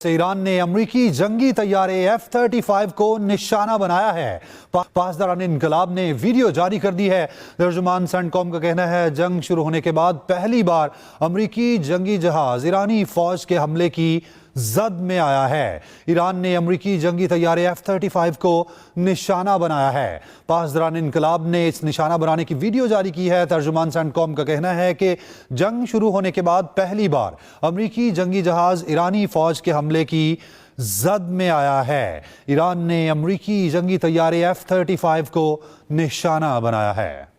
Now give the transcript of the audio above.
Iran ने अमरीकी जंगी तैयारे F-35 को निशाना बनाया है। पासदारान इनकलाब ने वीडियो जारी कर दी है। तर्जुमान सेंटकॉम का कहना है जंग शुरू होने के बाद पहली बार अमरीकी जंगी जहाज ईरानी फौज के हमले की जद में आया है। ईरान ने अमरीकी जंगी तैयारे F-35 को निशाना बनाया है। पासदारान इनकलाब ने इस निशाना बनाने की वीडियो जारी की है। तर्जुमान सेंटकॉम का कहना है कि जंग शुरू होने के बाद पहली बार अमरीकी जंगी जहाज ईरानी फौज के हमले की जद में आया है। ईरान ने अमरीकी जंगी तैयारे F-35 को निशाना बनाया है।